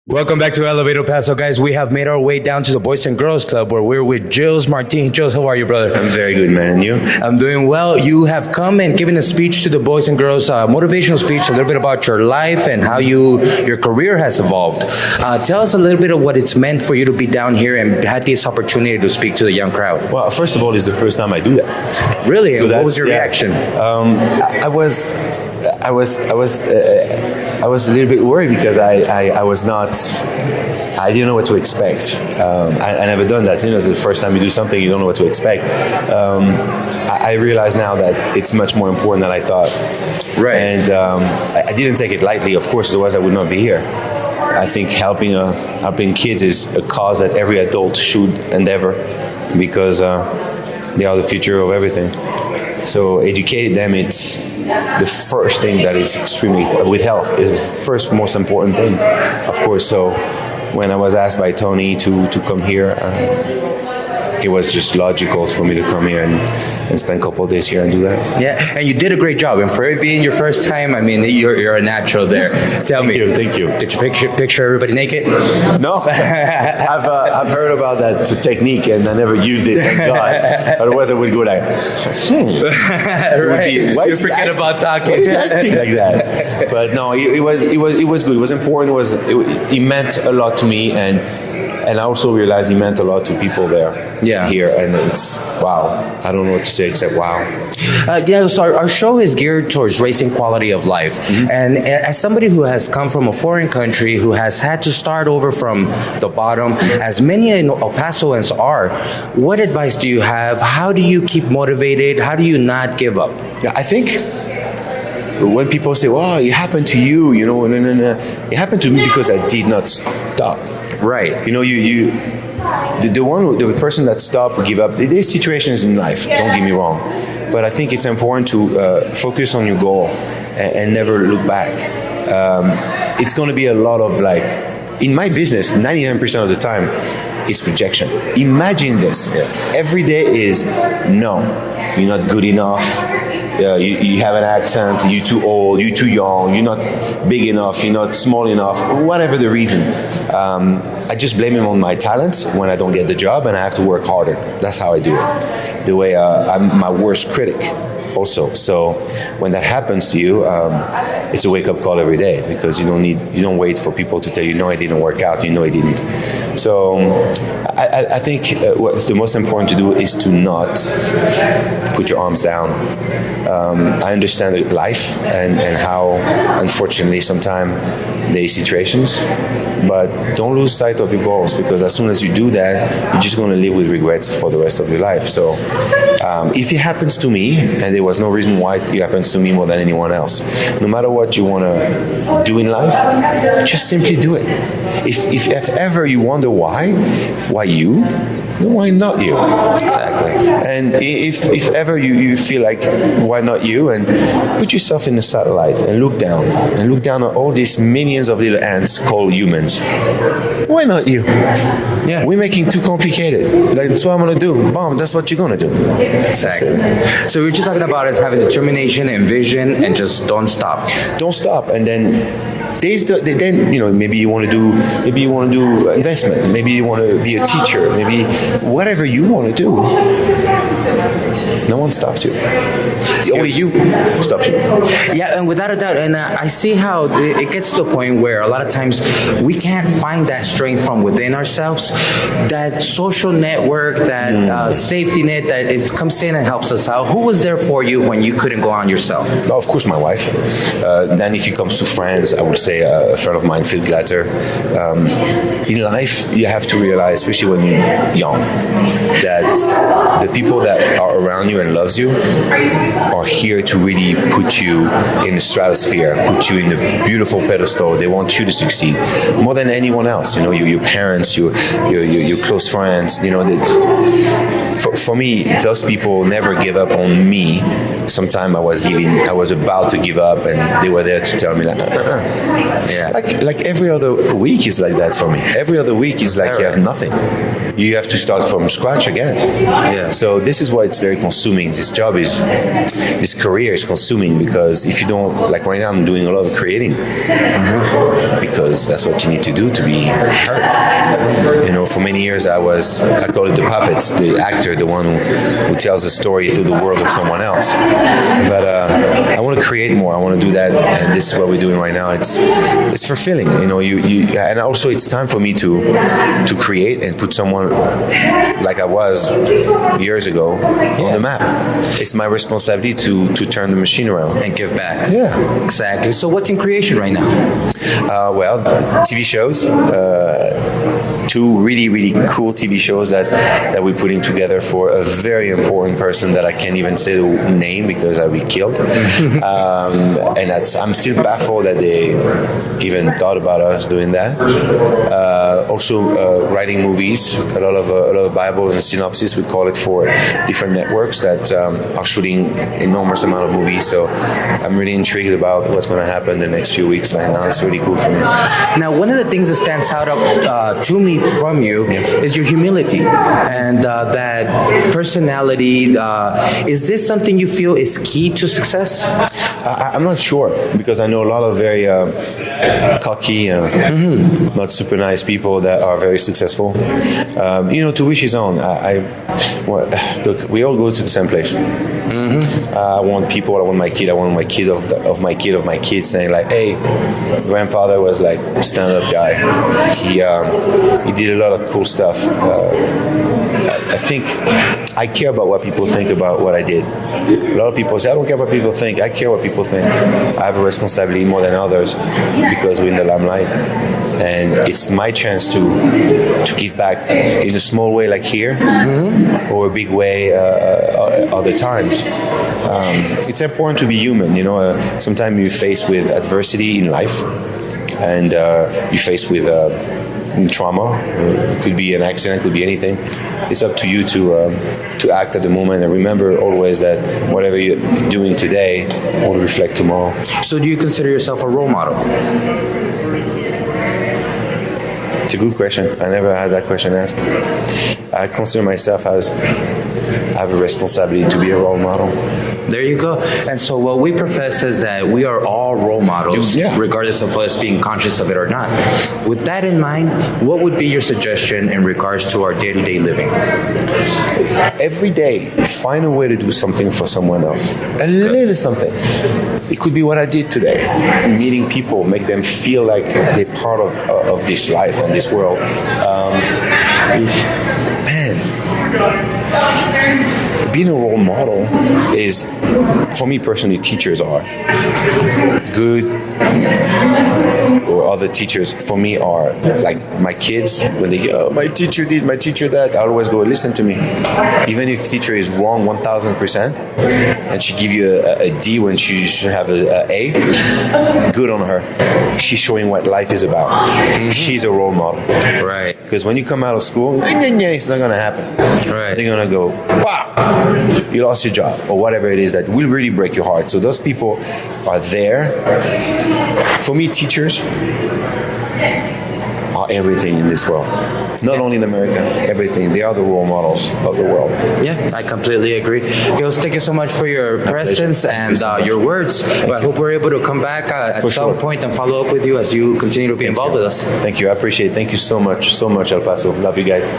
Welcome back to Elevate El Paso, guys. We have made our way down to the Boys and Girls Club where we're with Gillez Marini. Gillez, how are you, brother? I'm very good, man. And you? I'm doing well. You have come and given a speech to the Boys and Girls, motivational speech, a little bit about your life and how your career has evolved. Tell us a little bit of what it's meant for you to be down here and had this opportunity to speak to the young crowd. Well, first of all, it's the first time I do that. Really? So what was your reaction? I was a little bit worried because I didn't know what to expect. I never done that. It's the first time you do something, you don't know what to expect. I realize now that it's much more important than I thought. Right. And I didn't take it lightly. Of course, otherwise I would not be here. I think helping kids is a cause that every adult should endeavor because they are the future of everything. So educating them, it's the first thing that is extremely, with health, is the first most important thing, of course. So when I was asked by Tony to come here, it was just logical for me to come here and spend a couple of days here and do that. Yeah, and you did a great job. And for it being your first time, I mean, you're a natural there. Tell me. Thank you. Did you picture everybody naked? No. I've heard about that technique and I never used it, thank God. Otherwise I would go like, right. You forget about talking. Why is he acting like that? But no, it was good. It was important. It meant a lot to me, and I also realized it meant a lot to people there. Yeah. Here, and it's wow. I don't know what to say except wow. So our show is geared towards raising quality of life. Mm-hmm. And as somebody who has come from a foreign country, who has had to start over from the bottom, as many El Pasoans are, what advice do you have? How do you keep motivated? How do you not give up? Yeah, I think when people say, "Well, it happened to you," no. It happened to me because I did not stop. Right. The person that stopped or give up. There's situations in life. Don't get me wrong, but I think it's important to focus on your goal and never look back. It's going to be a lot of in my business, 99% of the time, it's rejection. Imagine this. Yes. Every day is no. You're not good enough. You have an accent, you're too old, you're too young, you're not big enough, you're not small enough, whatever the reason. I just blame him on my talents when I don't get the job and I have to work harder. That's how I do it. The way I'm my worst critic also. So when that happens to you, it's a wake-up call every day because you don't wait for people to tell you, no, it didn't work out, it didn't. So I think what's the most important to do is to not put your arms down. I understand life and how, unfortunately, sometimes there are situations, but don't lose sight of your goals because as soon as you do that, you're just going to live with regrets for the rest of your life. So if it happens to me, and there was no reason why it happens to me more than anyone else, no matter what you want to do in life, just simply do it. If ever you wonder why you, then why not you? Exactly. And if ever you feel like why not you, and put yourself in the satellite and look down on all these millions of little ants called humans. Why not you? Yeah. We're making it too complicated. That's what I'm gonna do. Boom, that's what you're gonna do. Exactly. So what you're talking about is having determination and vision and just don't stop. Don't stop, and then maybe you want to do investment, maybe you want to be a teacher, maybe whatever you want to do. No one stops you. Only you stops you. Yeah, and without a doubt, and I see how it gets to a point where a lot of times we can't find that strength from within ourselves, that social network, that safety net that comes in and helps us out. Who was there for you when you couldn't go on yourself? Well, of course, my wife. Then if it comes to friends, I would say a friend of mine, Phil Glatter. In life, you have to realize, especially when you're young, that the people that are around you and loves you are here to really put you in the stratosphere, put you in the beautiful pedestal. They want you to succeed more than anyone else. Your parents, your close friends. For me, those people never give up on me. Sometimes I was about to give up, and they were there to tell me Yeah. Like every other week is like that for me. Every other week is like you have nothing. You have to start from scratch again. Yeah. So this is why it's very consuming. This career is consuming, because if you don't, like right now, I'm doing a lot of creating, because that's what you need to do to be heard. You know, for many years I call it the puppets, the actor, the one who tells the story through the words of someone else. But I want to create more. I want to do that, and this is what we're doing right now. It's fulfilling, you know. And also it's time for me to create and put someone like I was years ago on the map. It's my responsibility to turn the machine around and give back. Yeah, exactly. So what's in creation right now? Well, TV shows. Two really, really cool TV shows that we're putting together for a very important person that I can't even say the name because I'll be killed. And I'm still baffled that they even thought about us doing that. Also, writing movies, a lot of Bible and synopsis, we call it, for different networks that are shooting enormous amount of movies. So I'm really intrigued about what's going to happen the next few weeks right now. It's really cool for me. Now, one of the things that stands out to me from you is your humility and that personality. Is this something you feel is key to success? I'm not sure, because I know a lot of very cocky, not super nice people that are very successful. To each his own. Look, we all go to the same place. I want my kid of my kid saying like, hey, grandfather was like a stand-up guy. He did a lot of cool stuff. I think I care about what people think about what I did. A lot of people say, I don't care what people think. I care what people think. I have a responsibility more than others because we're in the limelight. And it's my chance to give back in a small way like here, or a big way other times. It's important to be human, you know. Sometimes you're faced with adversity in life, and you're faced with trauma. It could be an accident, could be anything. It's up to you to act at the moment, and remember always that whatever you're doing today will reflect tomorrow. So do you consider yourself a role model? It's a good question. I never had that question asked. I consider myself as I have a responsibility to be a role model. There you go. And so what we profess is that we are all role models, regardless of us being conscious of it or not. With that in mind, what would be your suggestion in regards to our day-to-day living? Every day, find a way to do something for someone else. A little something. It could be what I did today. Meeting people, make them feel like they're part of this life and this world. Being a role model is, for me personally, teachers are good, or other teachers for me are like my kids. When they go, oh, my teacher did, my teacher that, I always go, listen to me. Even if teacher is wrong 1,000%, and she give you a D when she should have a good on her. She's showing what life is about. She's a role model. Right. Because when you come out of school, it's not going to happen. Right. They're going to go, wow, you lost your job, or whatever it is that will really break your heart. So those people are there. For me, teachers are everything in this world. Not only in America, everything. They are the role models of the world. Yeah, I completely agree. Gillez, thank you so much for your presence and your words. But I hope we're able to come back at some point and follow up with you as you continue to be involved with us. Thank you. I appreciate it. Thank you so much, El Paso. Love you guys.